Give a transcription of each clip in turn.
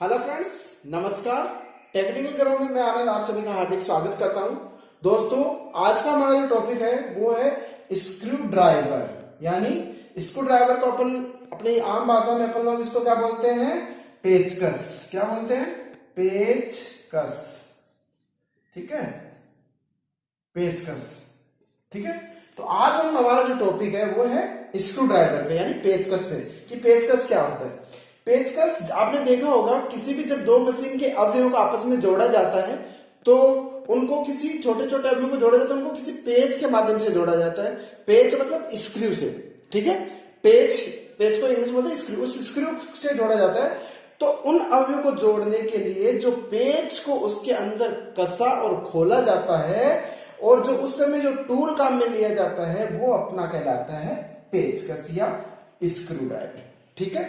Hello friends, नमस्कार। Technical ground में मैं आनंद आप सभी का हार्दिक स्वागत करता हूं। दोस्तों, आज का हमारा जो टॉपिक है वो है स्क्रू ड्राइवर। यानी स्क्रू ड्राइवर को अपन अपनी आम भाषा में अपन लोग इसको क्या बोलते हैं? पेचकस। क्या बोलते हैं? पेचकस। ठीक है, पेचकस। ठीक है, तो आज हम हमारा जो टॉपिक है वो है स्क्रू ड्राइवर पे यानी पेचकस पे कि पेचकस क्या होता है। पेचकस आपने देखा होगा, किसी भी जब दो मशीन के अवयवों को आपस में जोड़ा जाता है तो उनको किसी छोटे छोटे अवयवों को जोड़ा जाता है, उनको किसी पेच के माध्यम से जोड़ा जाता है। पेच मतलब स्क्रू से। ठीक है, पेच पेच को इंग्लिश में बोलते हैं स्क्रू। उस स्क्रू से जोड़ा जाता है। तो उन अवयवों को जोड़ने के लिए जो पेच को उसके अंदर कसा और खोला जाता है और जो उस समय जो टूल काम में लिया जाता है वो अपना कहलाता है पेचकस या स्क्रू ड्राइवर। ठीक है,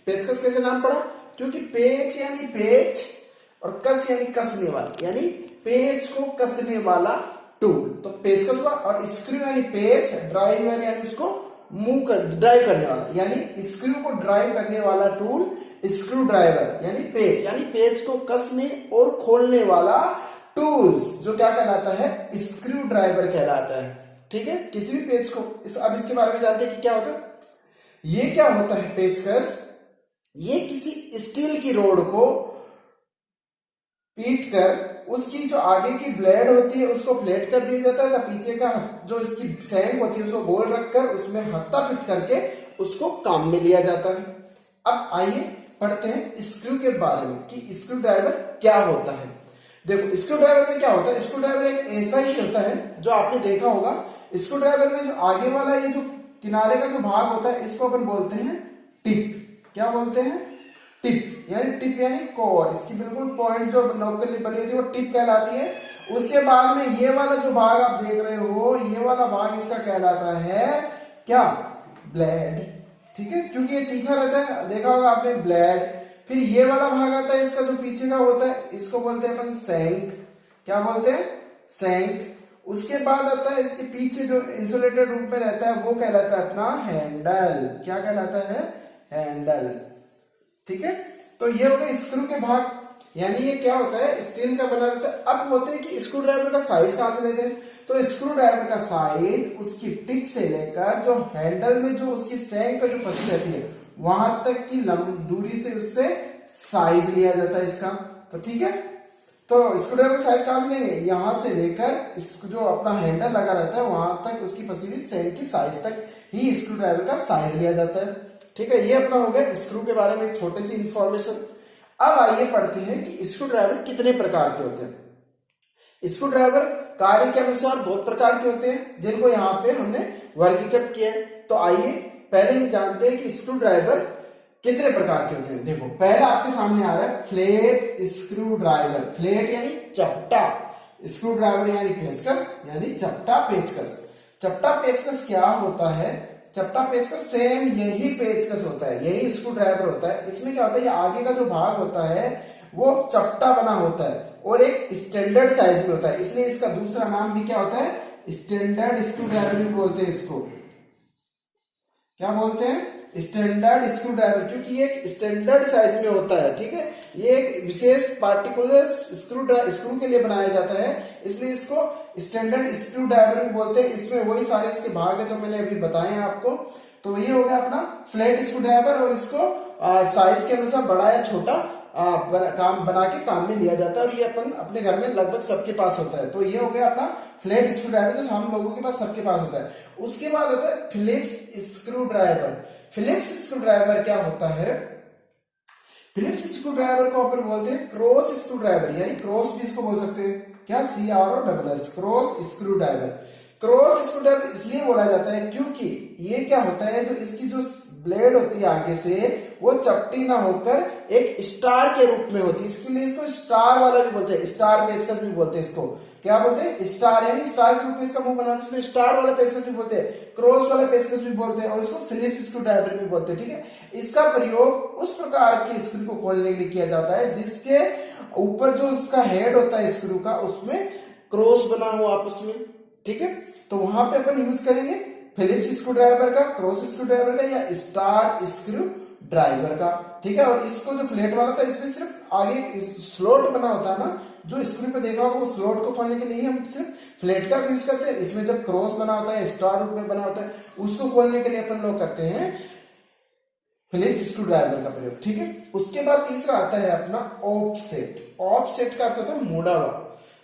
पेचकस कैसे नाम पड़ा? क्योंकि पेच यानी पेच और कस यानी कसने वाला, यानी पेच को कसने वाला टूल, तो पेचकस हुआ। और स्क्रू यानी पेच, ड्राइवर यानी उसको मूव कर ड्राइव करने वाला, यानी स्क्रू को ड्राइव करने वाला टूल स्क्रू ड्राइवर यानी पेच को कसने और खोलने वाला टूल्स जो क्या कहलाता है? स्क्रू ड्राइवर कहलाता है। ठीक है, किसी भी पेच को अब इसके बारे में जानते हैं कि क्या होता है। ये क्या होता है पेचकस? ये किसी स्टील की रोड को पीट कर उसकी जो आगे की ब्लेड होती है उसको फ्लैट कर दिया जाता है, पीछे का जो इसकी सैंक होती है उसको गोल रखकर उसमें हत्था फिट करके उसको काम में लिया जाता है। अब आइए पढ़ते हैं स्क्रू के बारे में कि स्क्रू ड्राइवर क्या होता है। देखो, स्क्रू ड्राइवर में क्या होता है? स्क्रू ड्राइवर एक ऐसा ही होता है जो आपने देखा होगा। स्क्रू ड्राइवर में जो आगे वाला ये जो किनारे का जो भाग होता है इसको अपन बोलते हैं टिप। क्या बोलते हैं? टिप यानी कोर। इसकी बिल्कुल पॉइंट जो नोक के लिए बनी होती है वो टिप कहलाती है। उसके बाद में ये वाला जो भाग आप देख रहे हो, ये वाला भाग इसका कहलाता है क्या? ब्लेड। ठीक है, क्योंकि ये तीखा रहता है, देखा होगा आपने, ब्लेड। फिर ये वाला भाग आता है इसका जो पीछे का होता है, इसको बोलते हैं अपन सैंक। क्या बोलते हैं? सैंक। उसके बाद आता है इसके पीछे जो इंसुलेटेड रूप में रहता है वो कहलाता है अपना हैंडल। क्या कहलाता है? हैंडल। ठीक है, तो ये हो गए स्क्रू के भाग। यानी ये क्या होता है? स्टील का बना रहता है। अब होते हैं कि स्क्रू ड्राइवर का साइज कहां से लेते हैं? तो स्क्रू ड्राइवर का साइज उसकी टिप से लेकर जो हैंडल में जो उसकी सैंक का जो फंसी रहती है वहां तक की दूरी से उससे साइज लिया जाता है इसका। तो ठीक है, तो स्क्रू ड्राइवर का साइज कहां से लेंगे? यहां से लेकर जो अपना हैंडल लगा रहता है वहां तक उसकी फंसी हुई सैंक की साइज तक ही स्क्रू ड्राइवर का साइज लिया जाता है। ठीक है, ये अपना हो गया स्क्रू के बारे में एक छोटी सी इंफॉर्मेशन। अब आइए पढ़ते हैं कि स्क्रू ड्राइवर कितने प्रकार के होते हैं। स्क्रू ड्राइवर कार्य के अनुसार बहुत प्रकार के होते हैं जिनको यहाँ पे हमने वर्गीकृत किया है। तो आइए पहले हम जानते हैं कि स्क्रू ड्राइवर कितने प्रकार के होते हैं। देखो, पहला आपके सामने आ रहा है फ्लैट स्क्रू ड्राइवर। फ्लैट यानी चपटा, स्क्रू ड्राइवर यानी पेचकस, यानी चपटा पेचकस। चपटा पेचकस क्या होता है? चपटा पेचकस सेम यही पेचकस होता है, यही स्क्रू ड्राइवर होता है। इसमें क्या होता है? ये आगे का जो भाग होता है वो चपटा बना होता है और एक स्टैंडर्ड साइज में होता है, इसलिए इसका दूसरा नाम भी क्या होता है? स्टैंडर्ड स्क्रू ड्राइवर भी बोलते हैं इसको। क्या बोलते हैं? स्टैंडर्ड स्क्रू ड्राइवर, क्योंकि ये एक स्टैंडर्ड साइज में होता है। ठीक है, ये एक विशेष पार्टिकुलर स्क्रू के लिए बनाया जाता है, इसलिए इसको स्टैंडर्ड स्क्रू ड्राइवर भी बोलते हैं। इसमें वही सारे इसके भाग है जो मैंने अभी बताए हैं आपको। तो ये हो गया अपना फ्लैट स्क्रू ड्राइवर और इसको साइज के अनुसार बड़ा या छोटा बना के काम में लिया जाता है और ये अपन अपने घर में लगभग सबके पास होता है। तो ये हो गया अपना फ्लैट स्क्रू ड्राइवर जो हम लोगों के पास सबके पास होता है। उसके बाद आता है Phillips screwdriver. Phillips screwdriver क्या होता है? फिलिप्स स्क्रू ड्राइवर को अपन बोलते हैं क्रॉस स्क्रू ड्राइवर, यानी क्रॉस भी इसको बोल सकते हैं। क्या? CROSS, cross screw driver. Cross screw driver इसलिए बोला जाता है क्योंकि ये क्या होता है, जो इसकी जो ब्लेड होती है आगे से वो चपटी ना होकर एक स्टार के रूप में होती है, इसके लिए इसको स्टार वाला भी बोलते हैं, स्टार पेचकस भी बोलते हैं इसको। क्या बोलते हैं? स्टार, यानी स्टार के रूप में इसका मुंह बना, इसमें स्टार वाला पेचकस भी बोलते हैं, क्रॉस वाला पेचकस भी बोलते हैं और इसको फिलिप्स स्क्रू ड्राइवर भी बोलते हैं। ठीक है, इसका प्रयोग उस प्रकार के स्क्रू को खोलने के लिए किया जाता है जिसके ऊपर जो उसका हेड होता है स्क्रू का उसमें क्रॉस बना हो आपस में। ठीक है, तो वहां पे अपन यूज करेंगे फिलिप्स स्क्रू ड्राइवर का, क्रॉस स्क्रू ड्राइवर का या स्टार स्क्रू ड्राइवर का, ठीक है। और इसको जो फ्लैट वाला था इसमें सिर्फ आगे इस स्लॉट बना होता है ना, जो स्क्रू पे देखा होगा, वो स्लॉट को खोलने के लिए ही हम सिर्फ फ्लैट का यूज करते हैं। इसमें जब क्रॉस बना होता है, स्टार रूप में बना होता है, उसको खोलने के लिए अपन लोग करते हैं फिलिप्स स्क्रू ड्राइवर का प्रयोग, ठीक है। उसके बाद तीसरा आता है अपना ऑफसेट। ऑफसेट का अर्थ होता है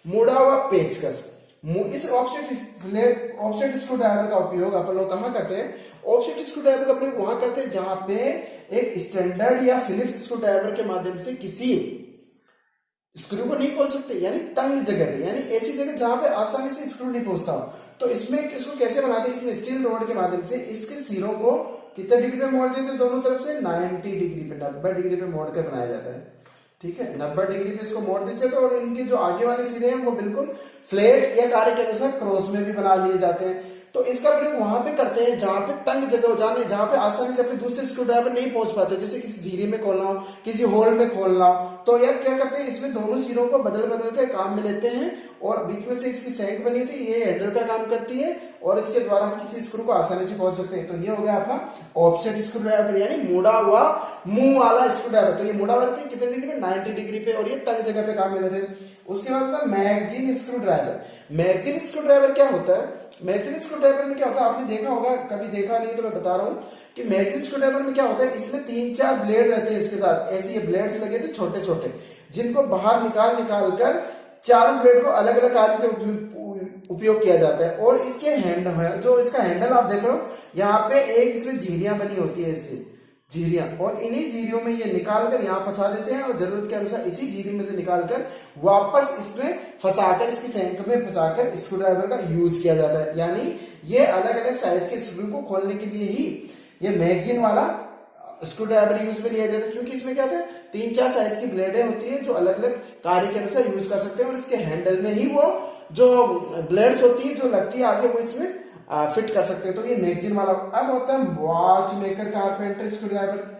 मुड़ा हुआ पेचकस। इस ऑफसेट स्क्रू ड्राइवर का उपयोग अपन लोग कहाँ करते हैं? ऑफसेट स्क्रू ड्राइवर का प्रयोग वहां करते हैं जहां पे एक स्टैंडर्ड या फिलिप्स स्क्रू ड्राइवर के माध्यम से किसी स्क्रू को नहीं खोल सकते, यानी तंग जगह पे, यानी ऐसी जगह जहां पे आसानी से स्क्रू नहीं पहुंचता हो। तो इसमें इसको कैसे बनाते हैं? इसमें स्टील रोड के माध्यम से इसके सिरों को कितने डिग्री पे मोड़ देते हैं? दोनों तरफ से 90 डिग्री पे, 90 डिग्री पे मोड़ कर बनाया जाता है, ठीक है। 90 डिग्री पे इसको मोड़ दीजिए तो, और इनके जो आगे वाले सिरे हैं वो बिल्कुल फ्लैट या कार्य के अनुसार क्रॉस में भी बना लिए जाते हैं। तो इसका प्रयोग वहां पे करते हैं जहां पे तंग जगह हो, जाने जहां पे आसानी से अपने दूसरे स्क्रू ड्राइवर नहीं पहुंच पाते, जैसे किसी झीरी में खोलना हो, किसी होल में खोलना हो। तो यह क्या करते हैं, इसमें दोनों सिरों को बदल बदल के काम में लेते हैं, और बीच में से इसकी सैंक बनी होती है, ये हैंडल का काम करती है, और इसके द्वारा हम किसी स्क्रू को आसानी से खोल सकते हैं। तो ये हो गया आपका ऑफसेट स्क्रू ड्राइवर, यानी मुड़ा हुआ मुंह वाला स्क्रू ड्राइवर। तो ये मुड़ा हुआ रहता है कितने डिग्री पे? 90 डिग्री पे, और ये तंग जगह पे काम में लेते हैं। उसके बाद होता है magazine screw driver. Magazine screw driver क्या होता है? मैगजीन स्क्रू ड्राइवर में क्या होता है, आपने देखा होगा, कभी देखा नहीं तो मैं बता रहा हूँ कि मैगजीन स्क्रू ड्राइवर में क्या होता है, इसमें 3-4 ब्लेड रहते हैं इसके साथ, ऐसे ये ब्लेड्स लगे थे छोटे छोटे, जिनको बाहर निकाल कर चारों ब्लेड को अलग अलग कार्य के उपयोग किया जाता है। और इसके जो इसका हैंडल आप देख रहे हो, यहाँ पे एक इसमें झीरियां बनी होती है, ऐसे झीरियां, और इन्हीं झीरियों में ये निकालकर यहाँ फंसा देते हैं, और जरूरत के अनुसार इसी झीरी में से निकालकर वापस इसमें फंसाकर, इसकी सैंक में फंसाकर स्क्रू ड्राइवर का यूज किया जाता है। यानी ये अलग अलग साइज के स्क्रू को खोलने के लिए ही ये मैगजीन वाला स्क्रू ड्राइवर यूज में लिया जाता है, क्योंकि इसमें क्या होता है, 3-4 साइज की ब्लेडें होती हैं जो अलग अलग कार्य के अनुसार यूज कर सकते हैं, और इसके हैंडल में ही वो जो ब्लेड्स होती है जो लगती है आगे, वो इसमें फिट कर सकते हैं। तो ये मैगजीन वाला। अब होता है watch maker carpenter screw driver.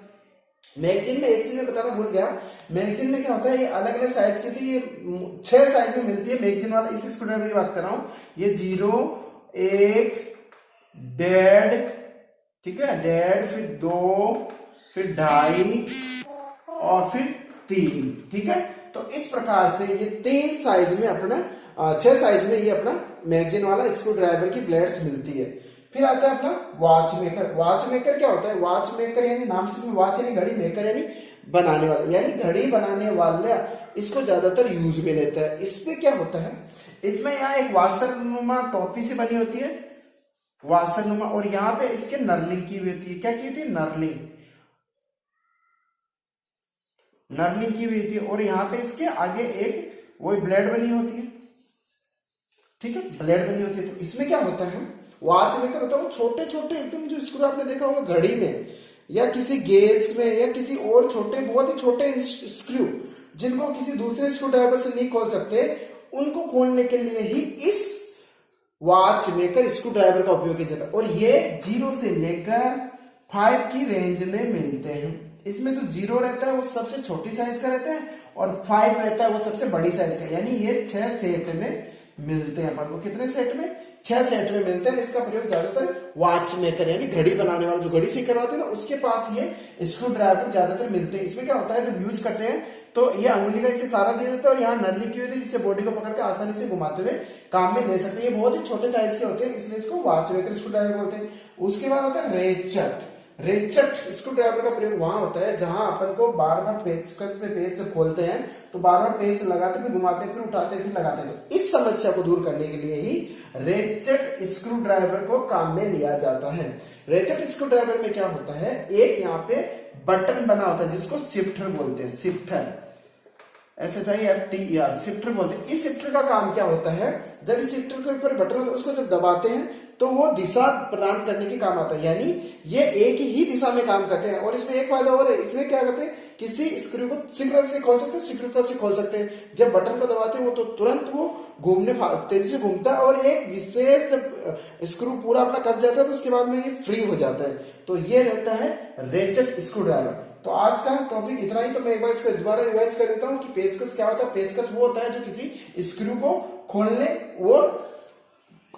Magazine में एक चीज मैं बताना भूल गया, मैगजीन में क्या होता है, ये अलग अलग साइज की होती है, ये 6 साइज में मिलती है मैगजीन वाला। इस स्क्रू ड्राइवर की बात कर रहा हूं, ये 0, 1, डेढ़, ठीक है, डेढ़, फिर 2, फिर 2.5 और फिर 3, ठीक है। तो इस प्रकार से ये 3 साइज में अपना 6 साइज में ये अपना मैगजीन वाला स्क्रू ड्राइवर की ब्लेड्स मिलती है। फिर आता है अपना वॉच मेकर। वॉच मेकर क्या होता है? वॉच मेकर यानी नाम से इसमें वॉच यानी घड़ी, मेकर यानी बनाने वाला, यानी घड़ी बनाने वाला इसको ज्यादातर यूज में लेता है। इसमें क्या होता है, इसमें यहाँ एक वाशरनुमा टोपी से बनी होती है, वाशरनुमा, और यहाँ पे इसके नर्लिंग की हुई होती है। क्या की होती है? नर्लिंग की हुई होती है, और यहाँ पे इसके आगे एक वही ब्लेड बनी होती है, ठीक है, ब्लेड बनी होती है। तो इसमें क्या होता है, वॉच मेकर होता है वो छोटे छोटे एकदम, जो स्क्रू आपने देखा होगा घड़ी में या किसी गेज में या किसी और छोटे, बहुत ही छोटे स्क्रू जिनको किसी दूसरे स्क्रू ड्राइवर से नहीं खोल सकते, उनको खोलने के लिए ही इस वॉच मेकर स्क्रू ड्राइवर का उपयोग किया जाता है। और ये 0 से लेकर 5 की रेंज में मिलते हैं। इसमें जो 0 रहता है वो सबसे छोटी साइज का रहता है, और 5 रहता है वो सबसे बड़ी साइज का, यानी ये 6 सेट में मिलते हैं अपन को। कितने सेट में? 6 सेट में मिलते हैं। इसका प्रयोग ज्यादातर वॉच मेकर यानी घड़ी बनाने वाला, जो घड़ी से करवाते हैं ना, उसके पास ये स्क्रू ड्राइवर ज्यादातर मिलते हैं। इसमें क्या होता है, जब यूज करते हैं तो ये अंगुली का इसे सहारा दिया जाता है, और यहाँ नर्ली की होती है जिससे बॉडी को पकड़ के आसानी से घुमाते हुए काम में ले सकते हैं। ये बहुत ही छोटे साइज के होते हैं, इसलिए इसको वॉच मेकर स्क्रू ड्राइवर बोलते हैं। उसके बाद आता है रेचट। रेचट स्क्रू ड्राइवर का प्रयोग वहां होता है जहां अपन को बार बार पेचकस पे पेच जब खोलते हैं तो बार बार पेच लगाते, फिर घुमाते, फिर उठाते, फिर लगाते हैं। तो इस समस्या को दूर करने के लिए ही रेचट स्क्रू ड्राइवर को काम में लिया जाता है। रेचट स्क्रू ड्राइवर में क्या होता है, एक यहाँ पे बटन बना होता है जिसको शिफ्टर बोलते हैं, शिफ्टर, SHIFTER, शिफ्टर बोलते हैं। इस शिफ्टर का काम क्या होता है, जब इस शिफ्टर के ऊपर बटन होता है उसको जब दबाते हैं तो वो दिशा प्रदान करने के काम आता है, यानी ये एक ही दिशा में काम करते हैं। और इसमें एक फायदा और है, इसमें क्या करते हैं, किसी स्क्रू को शीघ्रता से खोल सकते हैं, शीघ्रता से खोल सकते हैं। जब बटन को दबाते हैं वो तो तुरंत वो घूमने तेजी से घूमता है, और एक विशेष स्क्रू पूरा अपना कस जाता है तो उसके बाद में ये फ्री हो जाता है। तो ये रहता है रेचट स्क्रू ड्राइवर। तो आज का टॉपिक इतना ही। तो मैं एक बार इसको दोबारा रिवाइज कर देता हूँ कि पेचकस क्या होता है। पेचकस वो होता है जो किसी स्क्रू को खोलने और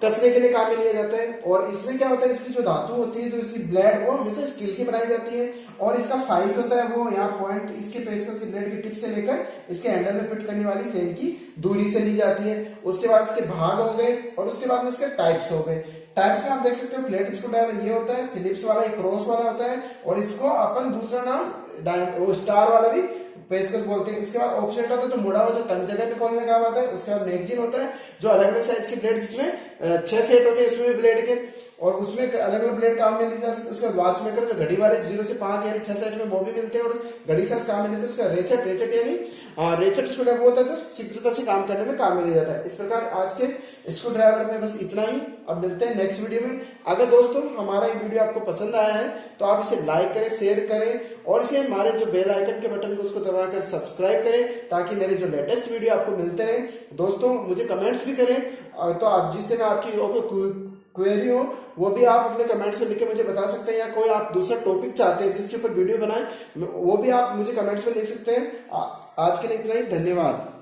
कसने के लिए काम में लिया जाता है। और इसमें क्या होता है, इसकी जो धातु होती है, जो इसकी ब्लेड, वो हमेशा स्टील की बनाई जाती है। और इसका साइज होता है वो यहाँ पॉइंट इसके पेचकस की ब्लेड की टिप से लेकर इसके हैंडल में फिट करने वाली सेम की दूरी से ली जाती है। उसके बाद इसके भाग हो गए और उसके बाद में इसके टाइप्स हो गए। टाइप्स में आप देख सकते हो प्लेट स्क्रू ड्राइवर ये होता है, फिलिप्स वाला एक क्रॉस वाला होता है, और इसको अपन दूसरा नाम स्टार वाला भी पेचकस बोलते हैं। उसके बाद ऑप्शनेट होता है जो मुड़ा हुआ जो तंग जगह पे खोलने का काम आता है। उसके बाद मैगजीन होता है जो अलग अलग साइज की ब्लेड, जिसमें 6 सेट होते हैं इसमें भी ब्लेड के, और उसमें अलग अलग ब्लेड काम में ली जा सकती है। उसके बाद वॉच मेकर जो घड़ी वाले 0 से 5 यानी 6 सेट में वो भी मिलते हैं और घड़ी साइज काम में लेते हैं। उसका रेचेट यानी रेचेट स्क्रू ड्राइवर होता है जो शीघ्रता से काम करने में काम में लिया जाता है। इस प्रकार आज के स्क्रू ड्राइवर में बस इतना ही। अब मिलते हैं नेक्स्ट वीडियो में। अगर दोस्तों हमारा ये वीडियो आपको पसंद आया है तो आप इसे लाइक करें, शेयर करें, और इसे हमारे जो बेल आइकन के बटन को उसको दबाकर सब्सक्राइब करें, ताकि मेरे जो लेटेस्ट वीडियो आपको मिलते रहे। दोस्तों मुझे कमेंट्स भी करें, तो आप जिससे मैं आपकी क्वेरी हो वो भी आप अपने कमेंट्स में लिख के मुझे बता सकते हैं, या कोई आप दूसरा टॉपिक चाहते हैं जिसके ऊपर वीडियो बनाएं वो भी आप मुझे कमेंट्स में लिख सकते हैं। आज के लिए इतना ही, धन्यवाद।